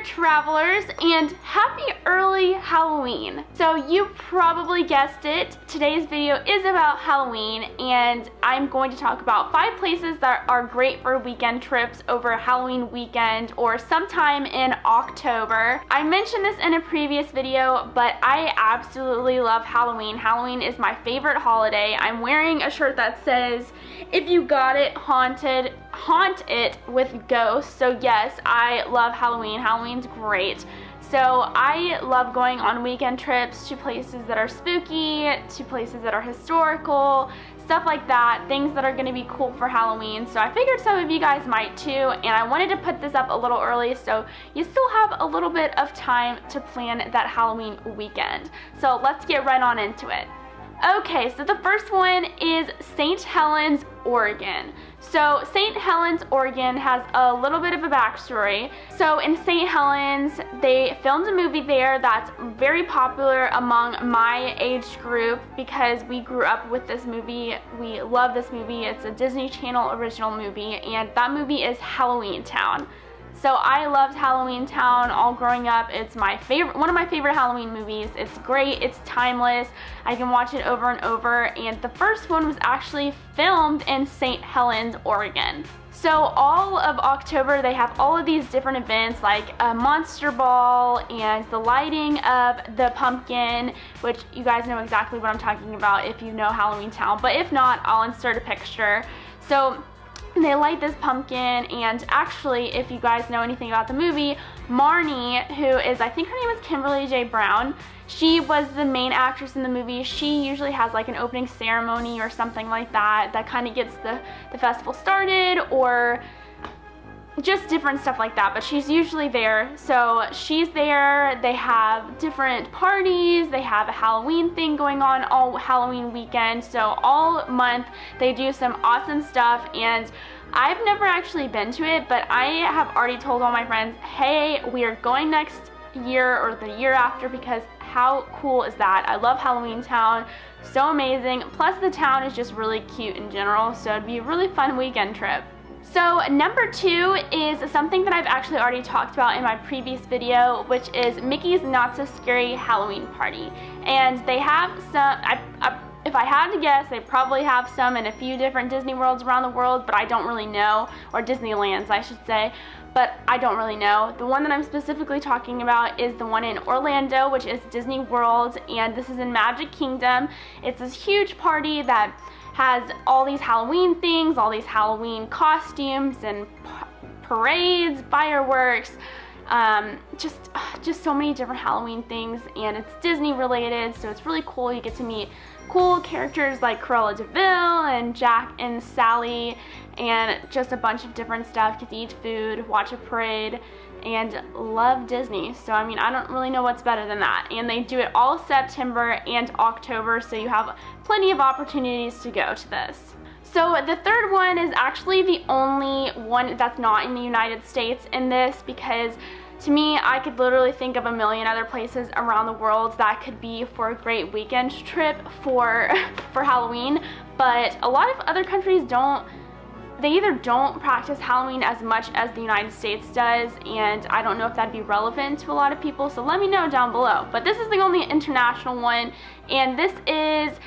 there, travelers, and happy early Halloween. So you probably guessed it, today's video is about Halloween, and I'm going to talk about 5 places that are great for weekend trips over Halloween weekend or sometime in October. I mentioned this in a previous video, but I absolutely love Halloween. Halloween is my favorite holiday. I'm wearing a shirt that says, "If you got it, haunt it with ghosts." So yes, I love Halloween. Halloween's great. So I love going on weekend trips to places that are spooky, to places that are historical, stuff like that, things that are going to be cool for Halloween. So I figured some of you guys might too, and I wanted to put this up a little early so you still have a little bit of time to plan that Halloween weekend. So let's get right on into it. Okay, so the first one is St. Helens, Oregon. So St. Helens, Oregon has a little bit of a backstory. So in St. Helens, they filmed a movie there that's very popular among my age group because we grew up with this movie. We love this movie. It's a Disney Channel original movie, and that movie is Halloween Town. So I loved Halloween Town all growing up. It's my favorite, one of my favorite Halloween movies. It's great, it's timeless. I can watch it over and over, and the first one was actually filmed in St. Helens, Oregon. So all of October they have all of these different events like a monster ball and the lighting of the pumpkin, which you guys know exactly what I'm talking about if you know Halloween Town, but if not, I'll insert a picture. So they light this pumpkin, and actually, if you guys know anything about the movie, Marnie, who is, I think her name is Kimberly J. Brown, she was the main actress in the movie. She usually has like an opening ceremony or something like that kind of gets the festival started, or just different stuff like that, but she's usually there. So she's there, they have different parties, they have a Halloween thing going on all Halloween weekend, so all month they do some awesome stuff, and I've never actually been to it, but I have already told all my friends, hey, we are going next year or the year after, because how cool is that? I love Halloween Town, so amazing, plus the town is just really cute in general, so it'd be a really fun weekend trip. So number 2 is something that I've actually already talked about in my previous video, which is Mickey's Not So Scary Halloween Party. And they have some, if I had to guess, they probably have some in a few different Disney Worlds around the world, but I don't really know, or Disneylands I should say, but I don't really know. The one that I'm specifically talking about is the one in Orlando, which is Disney World, and this is in Magic Kingdom. It's this huge party that has all these Halloween things, all these Halloween costumes and parades, fireworks, just so many different Halloween things, and it's Disney related, so it's really cool. You get to meet cool characters like Cruella de Vil and Jack and Sally, and just a bunch of different stuff. Get to eat food, watch a parade, and love Disney. So I mean, I don't really know what's better than that. And they do it all September and October, so you have plenty of opportunities to go to this. So the third one is actually the only one that's not in the United States in this, because to me, I could literally think of a million other places around the world that could be for a great weekend trip for Halloween, but a lot of other countries they either don't practice Halloween as much as the United States does, and I don't know if that'd be relevant to a lot of people, so let me know down below. But this is the only international one, and this is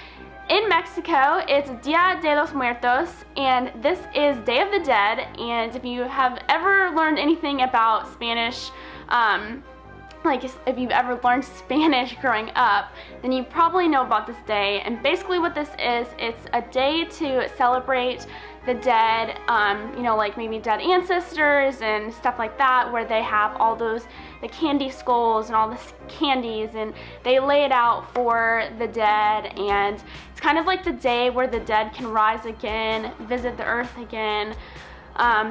in Mexico. It's Dia de los Muertos, and this is Day of the Dead. And if you have ever learned anything about Spanish, like if you've ever learned Spanish growing up, then you probably know about this day. And basically what this is, it's a day to celebrate the dead, you know, like maybe dead ancestors and stuff like that, where they have all the candy skulls and all the candies, and they lay it out for the dead, and it's kind of like the day where the dead can rise again, visit the earth again.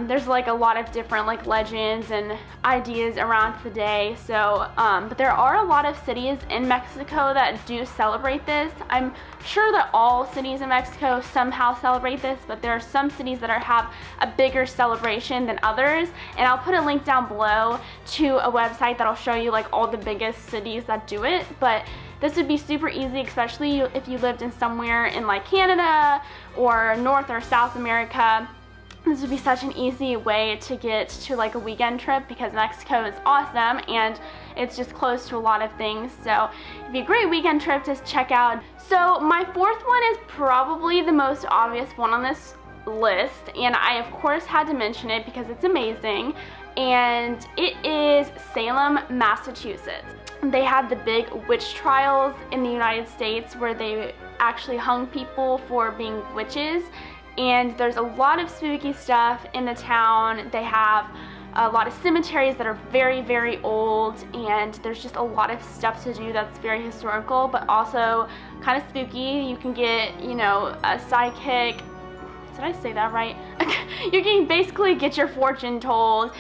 There's like a lot of different like legends and ideas around the day. So, but there are a lot of cities in Mexico that do celebrate this. I'm sure that all cities in Mexico somehow celebrate this, but there are some cities that have a bigger celebration than others. And I'll put a link down below to a website that'll show you like all the biggest cities that do it. But this would be super easy, especially if you lived in somewhere in like Canada or North or South America. this would be such an easy way to get to like a weekend trip because Mexico is awesome and it's just close to a lot of things. So it'd be a great weekend trip to check out. So my fourth one is probably the most obvious one on this list, and I of course had to mention it because it's amazing, and it is Salem, Massachusetts. They had the big witch trials in the United States where they actually hung people for being witches, and there's a lot of spooky stuff in the town. They have a lot of cemeteries that are very, very old, and there's just a lot of stuff to do that's very historical but also kind of spooky. You can get, you know, a psychic. Did I say that right? You can basically get your fortune told.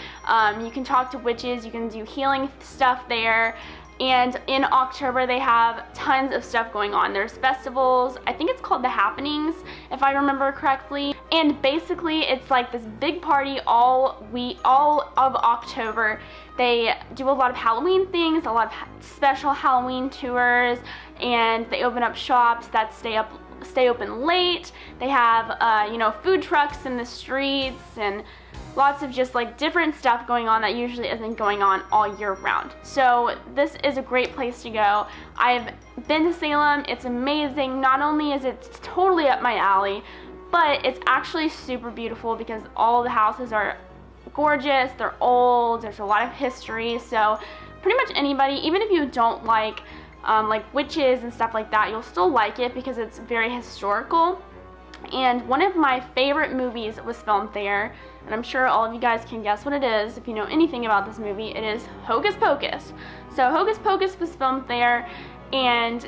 You can talk to witches. You can do healing stuff there. And in October, they have tons of stuff going on. There's festivals. I think it's called The Happenings, if I remember correctly. And basically, it's like this big party all of October. They do a lot of Halloween things, a lot of special Halloween tours, and they open up shops that stay open late. They have you know, food trucks in the streets and lots of just like different stuff going on that usually isn't going on all year round. So this is a great place to go. I've been to Salem. It's amazing. Not only is it totally up my alley, but it's actually super beautiful because all the houses are gorgeous. They're old. There's a lot of history. So pretty much anybody, even if you don't like witches and stuff like that, you'll still like it because it's very historical. And one of my favorite movies was filmed there, and I'm sure all of you guys can guess what it is if you know anything about this movie. It is Hocus Pocus. So Hocus Pocus was filmed there, and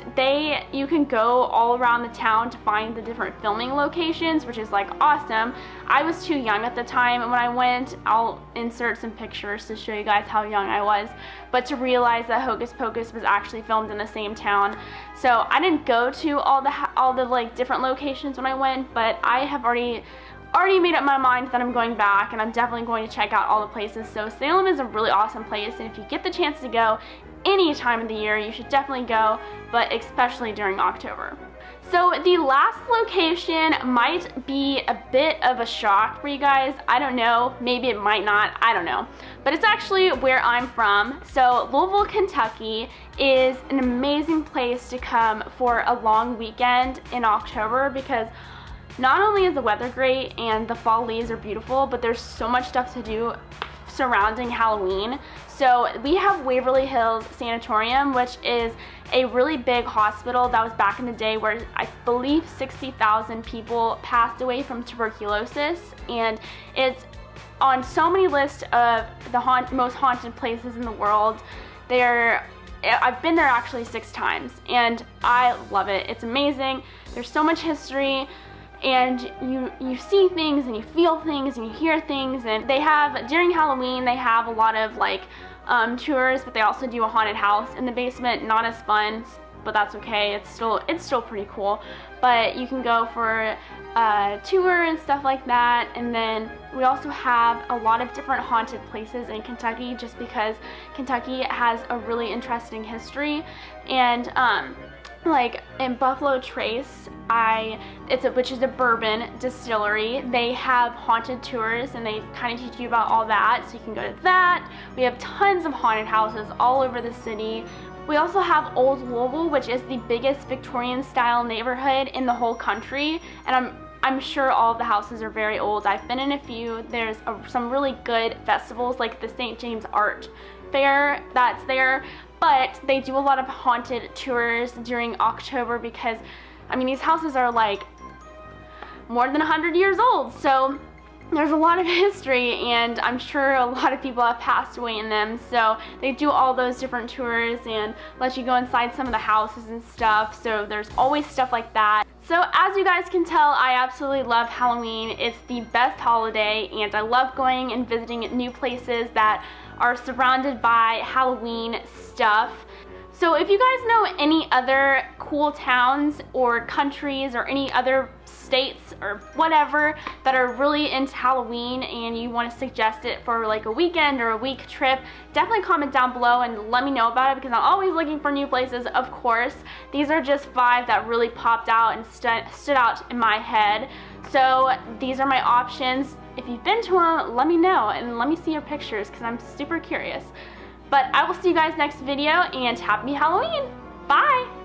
you can go all around the town to find the different filming locations, which is like awesome. I was too young at the time, and when I went, I'll insert some pictures to show you guys how young I was, but to realize that Hocus Pocus was actually filmed in the same town. So I didn't go to all the like different locations when I went, but I have already made up my mind that I'm going back, and I'm definitely going to check out all the places. So Salem is a really awesome place, and if you get the chance to go any time of the year, you should definitely go, but especially during October. So the last location might be a bit of a shock for you guys. I don't know, maybe it might not, I don't know. But it's actually where I'm from. So Louisville, Kentucky is an amazing place to come for a long weekend in October because not only is the weather great and the fall leaves are beautiful, but there's so much stuff to do surrounding Halloween. So we have Waverly Hills Sanatorium, which is a really big hospital that was back in the day where I believe 60,000 people passed away from tuberculosis, and it's on so many lists of the most haunted places in the world. I've been there actually 6 times, and I love it. It's amazing. There's so much history, and you see things and you feel things and you hear things, and they have, during Halloween, they have a lot of like tours, but they also do a haunted house in the basement. Not as fun, but that's okay. It's still pretty cool. But you can go for a tour and stuff like that. And then we also have a lot of different haunted places in Kentucky, just because Kentucky has a really interesting history. And like in Buffalo Trace, which is a bourbon distillery, they have haunted tours and they kind of teach you about all that, so you can go to that. We have tons of haunted houses all over the city. We also have Old Louisville, which is the biggest Victorian style neighborhood in the whole country, and I'm sure all of the houses are very old. I've been in a few. There's some really good festivals like the St. James Art Fair that's there, but they do a lot of haunted tours during October because, I mean, these houses are like more than 100 years old, so there's a lot of history, and I'm sure a lot of people have passed away in them. So they do all those different tours and let you go inside some of the houses and stuff, so there's always stuff like that. So as you guys can tell, I absolutely love Halloween. It's the best holiday, and I love going and visiting new places that are surrounded by Halloween stuff. So if you guys know any other cool towns or countries or any other states or whatever that are really into Halloween and you want to suggest it for like a weekend or a week trip, definitely comment down below and let me know about it, because I'm always looking for new places, of course. These are just 5 that really popped out and stood out in my head. So these are my options. If you've been to them, let me know and let me see your pictures because I'm super curious. But I will see you guys next video, and happy Halloween. Bye!